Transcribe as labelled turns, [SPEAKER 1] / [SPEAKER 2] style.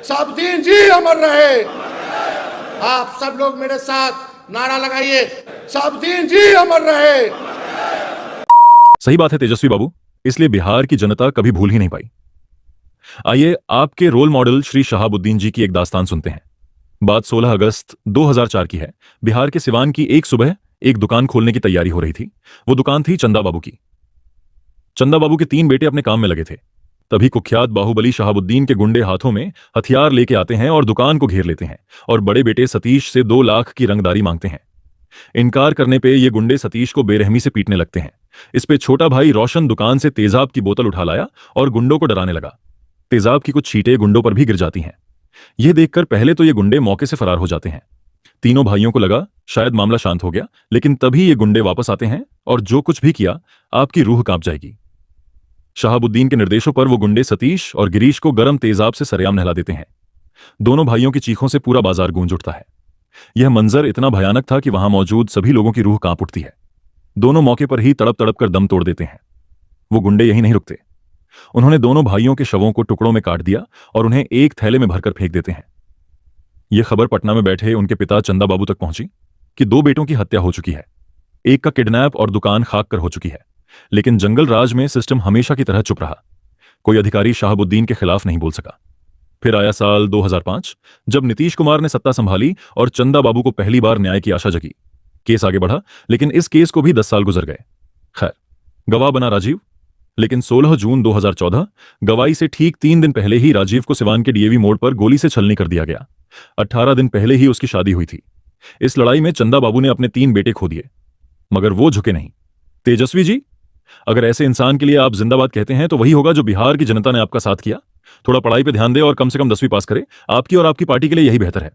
[SPEAKER 1] शहाबुद्दीन जी अमर रहे। आप सब लोग मेरे साथ नारा लगाइए, शहाबुद्दीन जी अमर रहे।
[SPEAKER 2] सही बात है तेजस्वी बाबू, इसलिए बिहार की जनता कभी भूल ही नहीं पाई। आइए आपके रोल मॉडल श्री शहाबुद्दीन जी की एक दास्तान सुनते हैं। बात 16 अगस्त 2004 की है। बिहार के सिवान की एक सुबह एक दुकान खोलने की तैयारी हो रही थी। वो दुकान थी चंदा बाबू की। चंदा बाबू के 3 बेटे अपने काम में लगे थे। तभी कुख्यात बाहुबली शहाबुद्दीन के गुंडे हाथों में हथियार लेके आते हैं और दुकान को घेर लेते हैं और बड़े बेटे सतीश से 2 लाख की रंगदारी मांगते हैं। इनकार करने पे ये गुंडे सतीश को बेरहमी से पीटने लगते हैं। इस पे छोटा भाई रोशन दुकान से तेजाब की बोतल उठा लाया और गुंडों को डराने लगा। तेजाब की कुछ छींटें गुंडों पर भी गिर जाती हैं। यह देखकर पहले तो ये गुंडे मौके से फरार हो जाते हैं। तीनों भाइयों को लगा शायद मामला शांत हो गया, लेकिन तभी ये गुंडे वापस आते हैं और जो कुछ भी किया आपकी रूह कांप जाएगी। शहाबुद्दीन के निर्देशों पर वो गुंडे सतीश और गिरीश को गरम तेजाब से सरेआम नहला देते हैं। दोनों भाइयों की चीखों से पूरा बाजार गूंज उठता है। यह मंजर इतना भयानक था कि वहां मौजूद सभी लोगों की रूह कांप उठती है। दोनों मौके पर ही तड़प तड़प कर दम तोड़ देते हैं। वो गुंडे यहीं नहीं रुकते। उन्होंने दोनों भाइयों के शवों को टुकड़ों में काट दिया और उन्हें एक थैले में भरकर फेंक देते हैं। यह खबर पटना में बैठे उनके पिता चंदा बाबू तक पहुंची कि 2 बेटों की हत्या हो चुकी है। एक का किडनैप और दुकान खाक कर हो चुकी है। लेकिन जंगल राज में सिस्टम हमेशा की तरह चुप रहा। कोई अधिकारी शहाबुद्दीन के खिलाफ नहीं बोल सका। फिर आया साल 2005, जब नीतीश कुमार ने सत्ता संभाली और चंदा बाबू को पहली बार न्याय की आशा जगी। केस आगे बढ़ा, लेकिन इस केस को भी 10 साल गुजर गए। खैर, गवाह बना राजीव। लेकिन 16 जून 2014 गवाही से ठीक 3 दिन पहले ही राजीव को सिवान के डीएवी मोड़ पर गोली से छलनी कर दिया गया। 18 दिन पहले ही उसकी शादी हुई थी। इस लड़ाई में चंदा बाबू ने अपने 3 बेटे खो दिए, मगर वो झुके नहीं। तेजस्वी जी, अगर ऐसे इंसान के लिए आप जिंदाबाद कहते हैं तो वही होगा जो बिहार की जनता ने आपका साथ किया। थोड़ा पढ़ाई पे ध्यान दे और कम से कम 10वीं पास करे। आपकी और आपकी पार्टी के लिए यही बेहतर है।